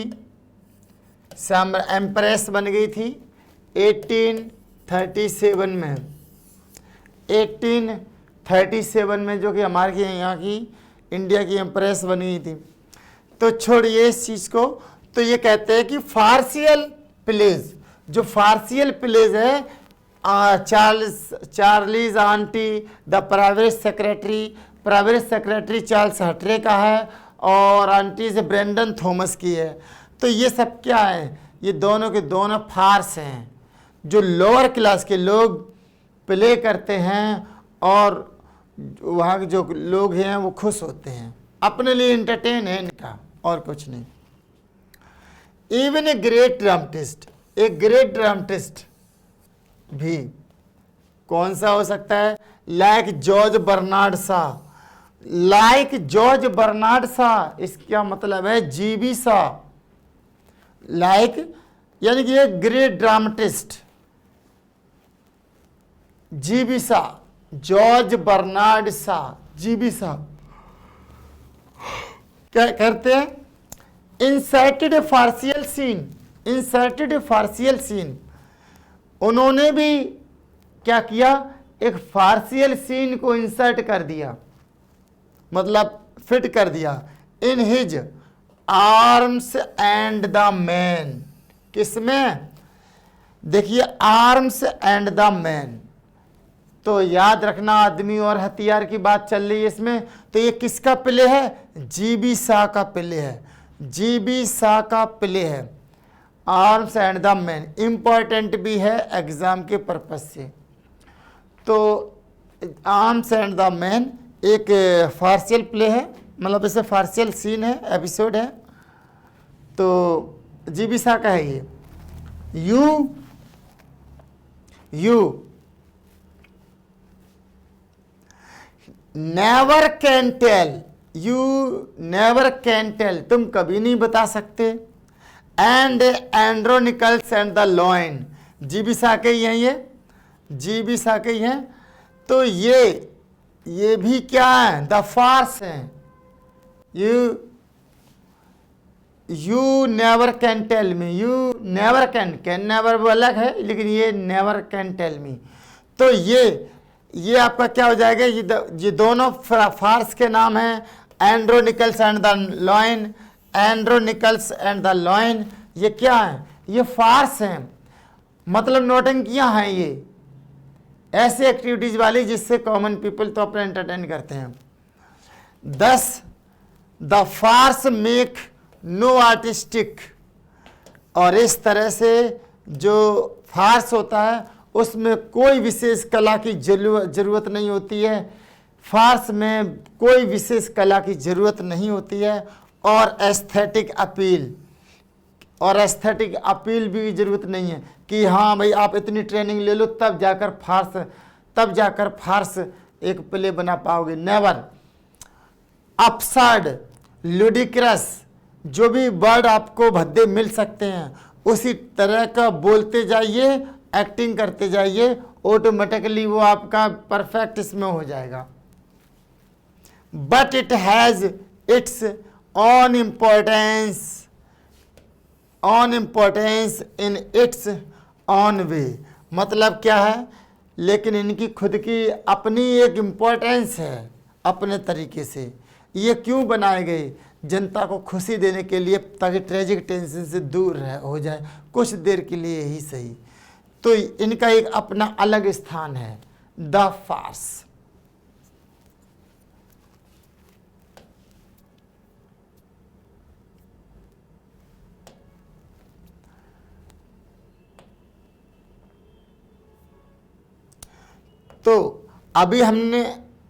एम्प्रेस बन गई थी 1837 में, 1837 में, जो कि हमारे यहाँ की इंडिया की एम्प्रेस बन गई थी। तो छोड़िए इस चीज़ को। तो ये कहते हैं कि फार्सियल प्लेज, जो फार्सियल प्लेज है, Charley's aunt, the private secretary, private secretary Charles Hawtrey का है, और आंटी से ब्रेंडन थॉमस की है। तो ये सब क्या है, ये दोनों के दोनों फार्स हैं जो लोअर क्लास के लोग प्ले करते हैं और वहाँ के जो लोग हैं वो खुश होते हैं, अपने लिए इंटरटेन है इनका और कुछ नहीं। इवन ए ग्रेट ड्रामेटिस्ट, एक ग्रेट ड्रामेटिस्ट भी कौन सा हो सकता है, लाइक जॉर्ज बर्नार्ड शा, लाइक जॉर्ज बर्नार्ड शा, इसका मतलब है जीबी शा, लाइक यानी कि एक ग्रेट ड्रामेटिस्ट जीबी शा, जॉर्ज बर्नार्ड शा, जीबी शा क्या करते हैं, इंसर्टेड फार्सियल सीन, इंसर्टेड फार्सियल सीन, उन्होंने भी क्या किया, एक फार्सियल सीन को इंसर्ट कर दिया, मतलब फिट कर दिया, in his arms and the man, किसमें, देखिए आर्म्स एंड द मैन, तो याद रखना आदमी और हथियार की बात चल रही है इसमें, तो ये किसका प्ले है, जीबी शाह का प्ले है, जीबी शाह का प्ले है, arms and the man, important भी है एग्जाम के पर्पज से। तो आर्म्स एंड द मैन एक फार्सियल प्ले है, मतलब इसे फार्सियल सीन है, एपिसोड है, तो जीबी शाह का है ये। You never can tell, you never can tell, तुम कभी नहीं बता सकते, and Androcles and the lion, GB Shaw के ही हैं ये, जीबी शाह के ही हैं, तो ये भी क्या है, द फार्स हैं, you never can tell me, you never can never वो अलग है, लेकिन ये नेवर कैन टेल मी, तो ये आपका क्या हो जाएगा, ये दोनों फार्स के नाम हैं, Androcles and the lion, Androcles and the lion, ये क्या है, ये फार्स हैं, मतलब नौटंकियां हैं, ये ऐसे एक्टिविटीज वाली जिससे कॉमन पीपल तो अपना एंटरटेन करते हैं। Thus the farce make no artistic, और इस तरह से जो फार्स होता है उसमें कोई विशेष कला की जरूरत नहीं होती है, फार्स में कोई विशेष कला की जरूरत नहीं होती है, और एस्थेटिक अपील, और एस्थेटिक अपील भी जरूरत नहीं है कि हाँ भाई आप इतनी ट्रेनिंग ले लो तब जाकर फार्स एक प्ले बना पाओगे, नेवर। अपसर्ड, लुडिक्रस, जो भी वर्ड आपको भद्दे मिल सकते हैं उसी तरह का बोलते जाइए, एक्टिंग करते जाइए, ऑटोमेटिकली वो आपका परफेक्ट इसमें हो जाएगा। But it has its own importance in its own way, मतलब क्या है, लेकिन इनकी खुद की अपनी एक इम्पोर्टेंस है अपने तरीके से। ये क्यों बनाए गए, जनता को खुशी देने के लिए, ताकि ट्रेजिक टेंशन से दूर हो जाए कुछ देर के लिए ही सही, तो इनका एक अपना अलग स्थान है, द फार्स। तो अभी हमने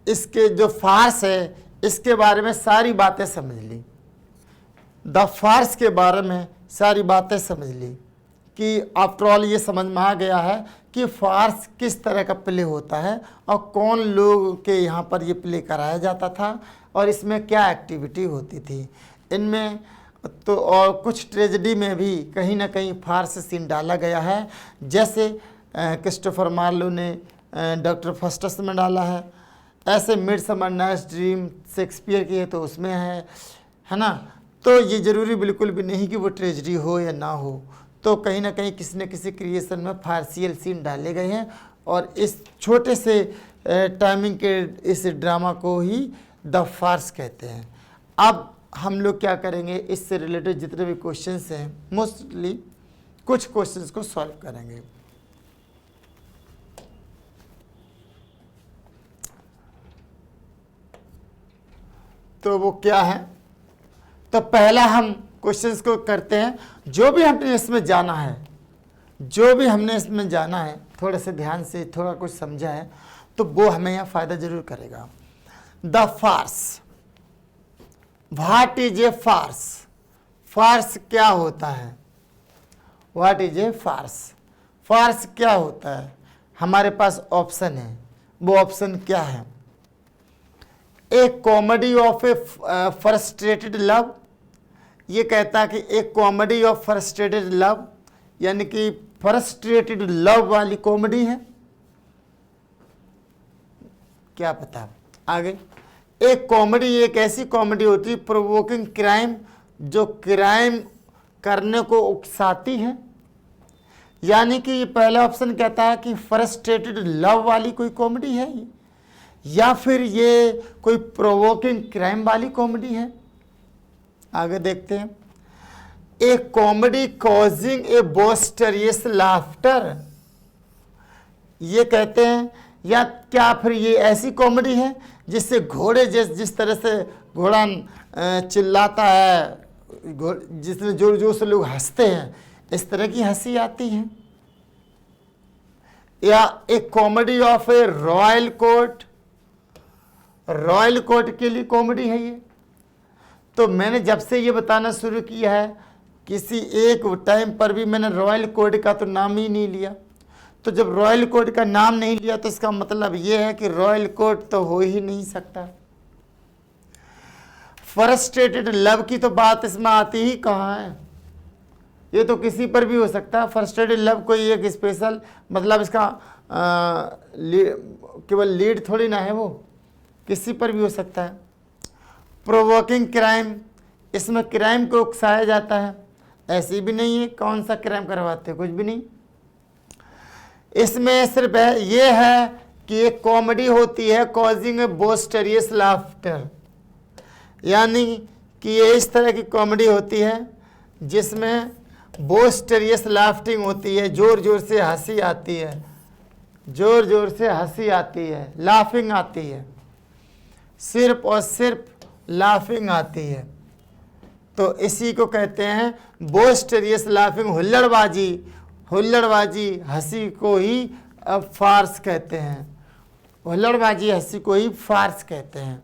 इसके जो फार्स है इसके बारे में सारी बातें समझ ली, द फार्स के बारे में सारी बातें समझ ली कि आफ्टर ऑल ये समझ में आ गया है कि फार्स किस तरह का प्ले होता है और कौन लोग के यहाँ पर ये प्ले कराया जाता था और इसमें क्या एक्टिविटी होती थी इनमें। तो और कुछ ट्रेजेडी में भी कहीं ना कहीं फार्स सीन डाला गया है, जैसे क्रिस्टोफर मार्लो ने डॉक्टर फास्टस में डाला है, ऐसे मिडसमर नाइट्स ड्रीम शेक्सपियर की है तो उसमें है ना। तो ये ज़रूरी बिल्कुल भी नहीं कि वो ट्रेजेडी हो या ना हो, तो कहीं ना कहीं किसी न किसी क्रिएशन में फार्सियल सीन डाले गए हैं और इस छोटे से टाइमिंग के इस ड्रामा को ही द फार्स कहते हैं। अब हम लोग क्या करेंगे, इससे रिलेटेड जितने भी क्वेश्चंस हैं मोस्टली कुछ क्वेश्चंस को सॉल्व करेंगे। तो वो क्या है, तो पहला हम क्वेश्चंस को करते हैं। जो भी हमने इसमें जाना है, जो भी हमने इसमें जाना है, थोड़ा से ध्यान से थोड़ा कुछ समझा है तो वो हमें यहाँ फ़ायदा जरूर करेगा। The farce, what is a farce? Farce क्या होता है? What is a farce? Farce क्या होता है? हमारे पास ऑप्शन है, वो ऑप्शन क्या है? A comedy of a frustrated love, ये कहता है कि एक कॉमेडी ऑफ फ्रस्ट्रेटेड लव, यानी कि फ्रस्ट्रेटेड लव वाली कॉमेडी है, क्या पता। आगे, एक कॉमेडी एक ऐसी कॉमेडी होती है प्रोवोकिंग क्राइम, जो क्राइम करने को उकसाती है, यानी कि ये पहला ऑप्शन कहता है कि फ्रस्ट्रेटेड लव वाली कोई कॉमेडी है ये, या फिर ये कोई प्रोवोकिंग क्राइम वाली कॉमेडी है। आगे देखते हैं, ए कॉमेडी कॉजिंग ए बोस्टरियस लाफ्टर, ये कहते हैं, या क्या फिर ये ऐसी कॉमेडी है जिससे घोड़े जिस तरह से घोड़ा चिल्लाता है, जिसमें जोर जोर से लोग हंसते हैं, इस तरह की हंसी आती है। या एक comedy of A royal court, royal court के लिए कॉमेडी है ये। तो मैंने जब से ये बताना शुरू किया है, किसी एक टाइम पर भी मैंने रॉयल कोर्ट का तो नाम ही नहीं लिया। तो जब रॉयल कोर्ट का नाम नहीं लिया तो इसका मतलब ये है कि रॉयल कोर्ट तो हो ही नहीं सकता। फ्रस्ट्रेटेड लव की तो बात इसमें आती ही कहाँ है? ये तो किसी पर भी हो सकता है। फ्रस्ट्रेटेड लव कोई एक स्पेशल, मतलब इसका केवल लीड थोड़ी ना है, वो किसी पर भी हो सकता है। प्रोवोकिंग क्राइम, इसमें क्राइम को उकसाया जाता है, ऐसी भी नहीं है। कौन सा क्राइम करवाते हैं? कुछ भी नहीं। इसमें सिर्फ ये है कि एक कॉमेडी होती है कॉजिंग ए बोस्टरियस लाफ्टर, यानी कि ये इस तरह की कॉमेडी होती है जिसमें बोस्टरियस लाफ्टिंग होती है, जोर जोर से हंसी आती है, जोर जोर से हंसी आती है, लाफिंग आती है, सिर्फ और सिर्फ लाफिंग आती है। तो इसी को कहते हैं बोस्टरियस लाफिंग, हुल्लड़बाजी। हुल्लड़बाजी हंसी को ही फार्स कहते हैं, हुल्लड़बाजी हंसी को ही फार्स कहते हैं।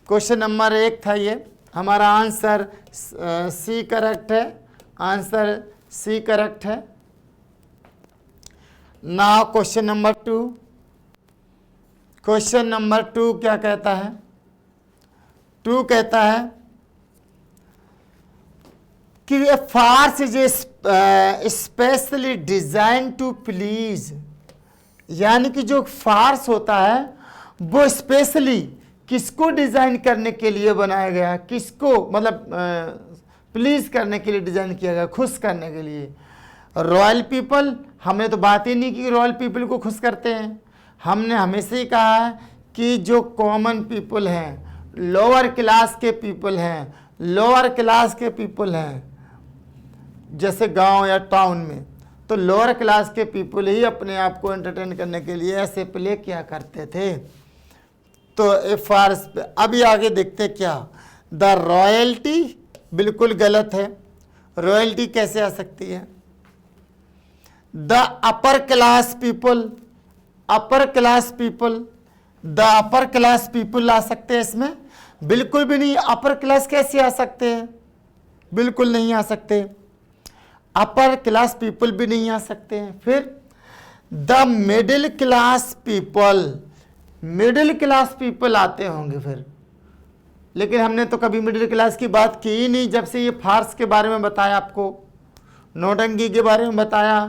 क्वेश्चन नंबर 1 था ये। हमारा आंसर सी करेक्ट है, आंसर सी करेक्ट है। Now question number 2। Question number 2 क्या कहता है? 2 कहता है कि a farce is specially design to please, यानी कि जो फार्स होता है वो स्पेशली किसको डिजाइन करने के लिए बनाया गया? किसको, मतलब प्लीज करने के लिए डिजाइन किया गया, खुश करने के लिए। रॉयल पीपल, हमने तो बात ही नहीं की रॉयल पीपल को खुश करते हैं। हमने हमेशा ही कहा है कि जो कॉमन पीपल हैं, लोअर क्लास के पीपल हैं, लोअर क्लास के पीपल हैं, जैसे गांव या टाउन में, तो लोअर क्लास के पीपल ही अपने आप को एंटरटेन करने के लिए ऐसे प्ले किया करते थे। तो ए फार्स पे अभी आगे देखते क्या। द रॉयल्टी बिल्कुल गलत है, रॉयल्टी कैसे आ सकती है? The upper class people, upper class people, the upper class people आ सकते हैं इसमें? बिल्कुल भी नहीं। अपर क्लास कैसे आ सकते हैं? बिल्कुल नहीं आ सकते। अपर क्लास पीपल भी नहीं आ सकते हैं। फिर the middle class people, middle class people आते होंगे फिर, लेकिन हमने तो कभी मिडिल क्लास की बात की ही नहीं। जब से ये फार्स के बारे में बताया, आपको नौटंकी के बारे में बताया,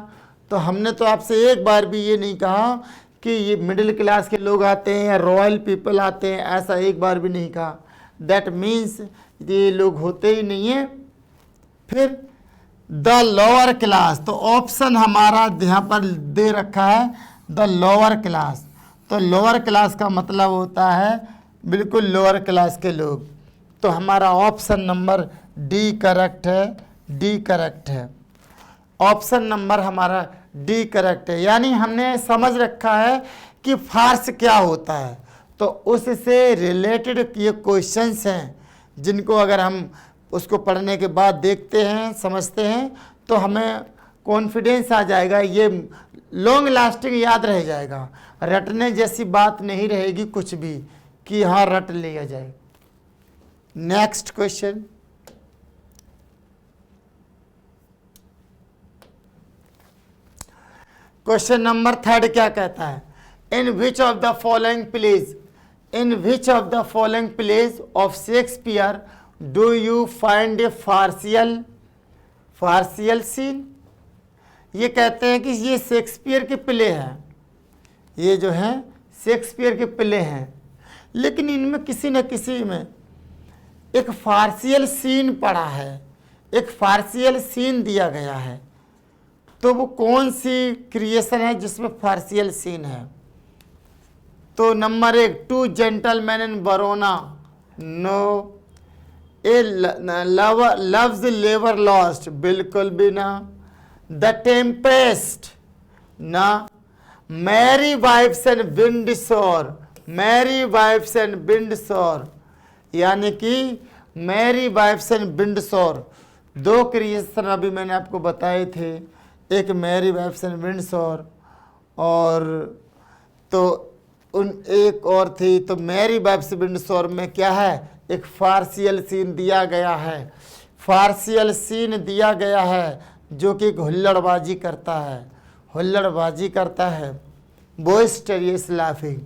तो हमने तो आपसे एक बार भी ये नहीं कहा कि ये मिडिल क्लास के लोग आते हैं या रॉयल पीपल आते हैं, ऐसा एक बार भी नहीं कहा। दैट मीन्स ये लोग होते ही नहीं हैं। फिर द लोअर क्लास, तो ऑप्शन हमारा यहाँ पर दे रखा है द लोअर क्लास। तो लोअर क्लास का मतलब होता है बिल्कुल लोअर क्लास के लोग। तो हमारा ऑप्शन नंबर डी करेक्ट है, डी करेक्ट है। ऑप्शन नंबर हमारा डी करेक्ट है। यानी हमने समझ रखा है कि फार्स क्या होता है, तो उससे रिलेटेड ये क्वेश्चंस हैं जिनको अगर हम उसको पढ़ने के बाद देखते हैं, समझते हैं, तो हमें कॉन्फिडेंस आ जाएगा, ये लॉन्ग लास्टिंग याद रह जाएगा। रटने जैसी बात नहीं रहेगी कुछ भी कि हाँ रट लिया जाए। नेक्स्ट क्वेश्चन, क्वेश्चन नंबर 3 क्या कहता है? In which of the following plays, in which of the following plays of Shakespeare do you find a farcical scene? ये कहते हैं कि ये शेक्सपियर के प्ले हैं, ये जो है शेक्सपियर के प्ले हैं, लेकिन इनमें किसी न किसी में एक फार्सियल सीन पड़ा है, एक फार्सियल सीन दिया गया है। तो वो कौन सी क्रिएशन है जिसमें फार्सियल सीन है? तो number 1, 2 gentlemen in Verona, no. A love's लेवर लॉस्ट, बिल्कुल भी ना। द टेम्पेस्ट, ना। Merry wives and Windsor, merry wives and Windsor, यानी कि merry wives and Windsor 2 creation अभी मैंने आपको बताए थे, एक मैरी वाइफ्स एंड विंडसोर और तो उन एक और थी। तो मैरी वाइफ्स विंडसोर में क्या है? एक फार्सियल सीन दिया गया है, फार्सियल सीन दिया गया है जो कि हुल्लड़बाजी करता है, हुल्लड़बाजी करता है। Boisterous laughing.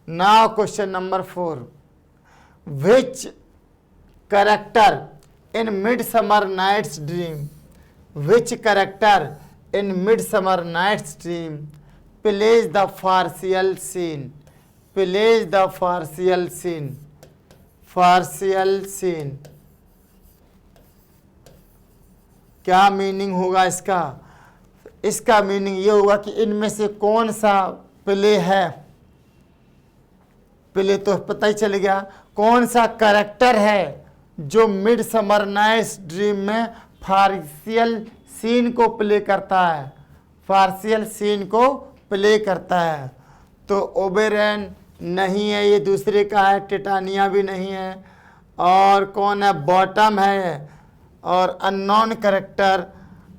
Now question number 4, which character in Midsummer nights Dream, which character in Midsummer Night's Dream plays the farcical scene, plays the farcical scene, farcical scene। क्या मीनिंग होगा इसका? इसका मीनिंग ये होगा कि इनमें से कौन सा प्ले है। प्ले तो पता ही चल गया, कौन सा कैरेक्टर है जो मिडसमर नाइट्स ड्रीम में फार्सियल सीन को प्ले करता है, फार्सियल सीन को प्ले करता है। तो ओबेरन नहीं है, ये दूसरे का है। टिटानिया भी नहीं है। और कौन है? बॉटम है। और अननोन कैरेक्टर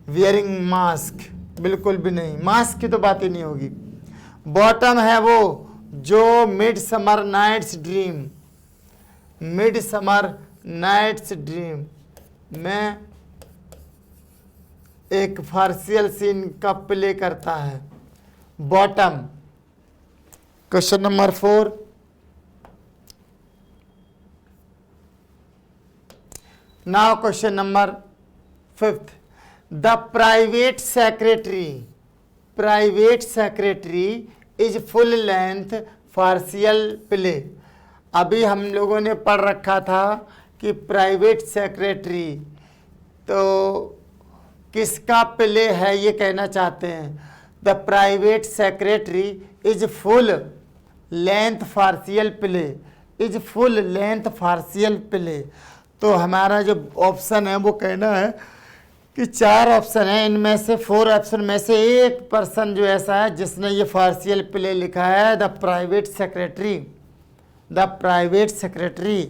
वियरिंग मास्क, बिल्कुल भी नहीं, मास्क की तो बात ही नहीं होगी। बॉटम है वो जो Midsummer nights Dream, Midsummer nights Dream में एक फार्सियल सीन का प्ले करता है, Bottom. Question number 4, now question number 5, the private secretary, private secretary is full length farcical play. अभी हम लोगों ने पढ़ रखा था कि प्राइवेट सेक्रेटरी तो किसका प्ले है ये कहना चाहते हैं। The private secretary is full length farcical play, is full length farcical play. तो हमारा जो ऑप्शन है वो कहना है कि 4 ऑप्शन है, इनमें से 4 ऑप्शन में से एक पर्सन जो ऐसा है जिसने ये फार्सियल प्ले लिखा है, the private secretary, the private secretary.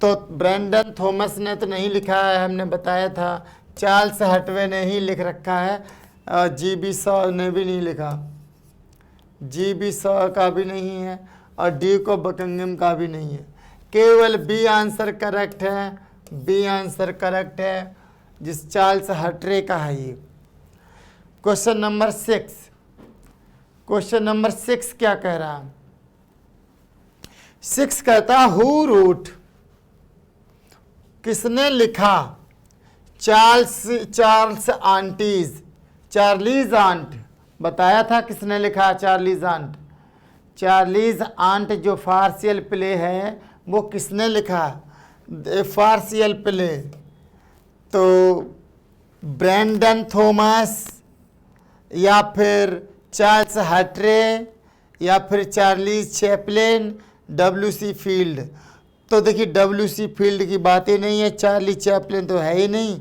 तो ब्रैंडन थॉमस ने तो नहीं लिखा है, हमने बताया था। चार्ल्स हटवे ने ही लिख रखा है, और GB शॉ ने भी नहीं लिखा, GB शॉ का भी नहीं है, और डी को बकिंघम का भी नहीं है। केवल बी आंसर करेक्ट है, बी आंसर करेक्ट है, जिस चार्ल्स हटरे का है ये। क्वेश्चन नंबर 6, क्वेश्चन नंबर 6 क्या कह रहा है? 6 कहता हु रोट, किसने लिखा? चार्ल्स आंटीज, चार्लीज आंट, बताया था किसने लिखा? Charley's aunt. चार्लीज आंट जो फार्सियल प्ले है वो किसने लिखा? फार्सियल प्ले। तो ब्रैंडन थॉमस या फिर चार्ल्स हटरे या फिर चार्लीज चैपलिन, WC फील्ड। तो देखिए WC फील्ड की बात ही नहीं है, चार्ली चैपलिन तो है ही नहीं।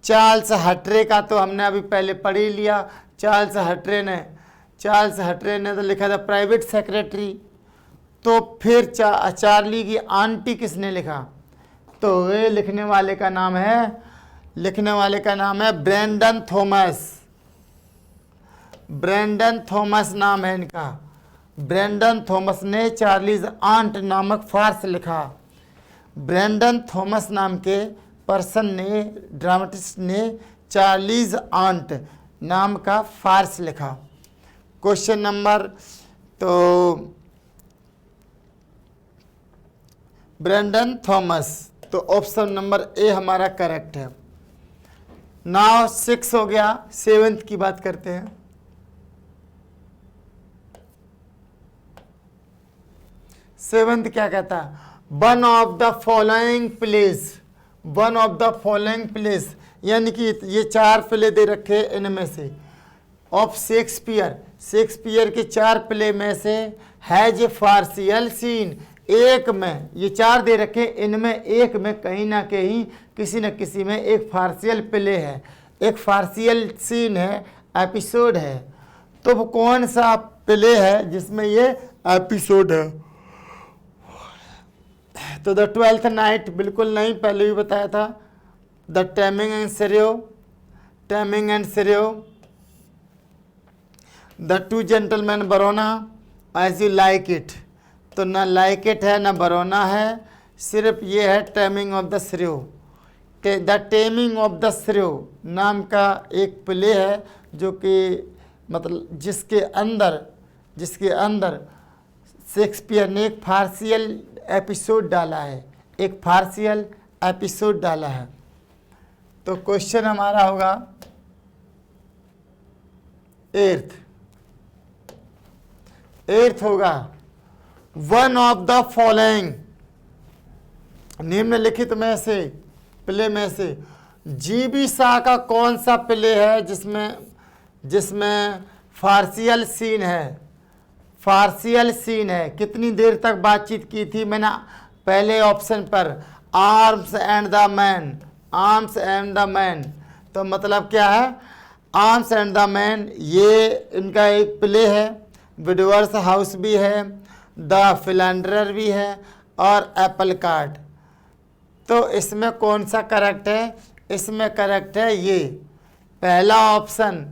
चार्ल्स हटरे का तो हमने अभी पहले पढ़ ही लिया। चार्ल्स हटरे ने तो लिखा था प्राइवेट सेक्रेटरी, तो फिर चार्ली की आंटी किसने लिखा? तो ये लिखने वाले का नाम है ब्रैंडन थॉमस। ब्रैंडन थॉमस नाम है इनका। ब्रैंडन थॉमस ने चार्लीज आंट नामक फार्स लिखा। ब्रैंडन थॉमस नाम के पर्सन ने, ड्रामेटिस्ट ने चार्लीज आंट नाम का फार्स लिखा। क्वेश्चन नंबर, तो ब्रैंडन थॉमस, तो ऑप्शन नंबर ए हमारा करेक्ट है। नाउ 6 हो गया, 7th की बात करते हैं। 7th क्या कहता है? One of the following place, one of the following place, यानी कि ये 4 प्ले दे रखे इनमें से ऑफ शेक्सपियर के 4 प्ले में से हैज ए फार्सियल सीन, एक में, ये 4 दे रखे, इनमें एक में कहीं ना कहीं किसी न किसी में एक फार्सियल प्ले है, एक फार्सियल सीन है, एपिसोड है। तो वो कौन सा प्ले है जिसमें ये एपिसोड है? तो द 12th नाइट बिल्कुल नहीं, पहले भी बताया था। The taming and shrew, the two gentlemen Verona, as you like it, तो ना लाइक इट है ना बरोना है, सिर्फ ये है taming of the shrew. The taming of the श्रेयो नाम का एक प्ले है जो कि मतलब जिसके अंदर शेक्सपियर ने एक फार्सियल एपिसोड डाला है, तो क्वेश्चन हमारा होगा 8th होगा, वन ऑफ द फॉलोइंग निम्नलिखित में से प्ले में से जीबी शाह का कौन सा प्ले है जिसमें फार्सियल सीन है? कितनी देर तक बातचीत की थी मैंने पहले ऑप्शन पर? आर्म्स एंड द मैन, तो मतलब क्या है? आर्म्स एंड द मैन ये इनका एक प्ले है। विडवर्स हाउस भी है, द फिलैंडरर भी है और एप्पल कार्ट। तो इसमें कौन सा करेक्ट है? इसमें करेक्ट है ये पहला ऑप्शन,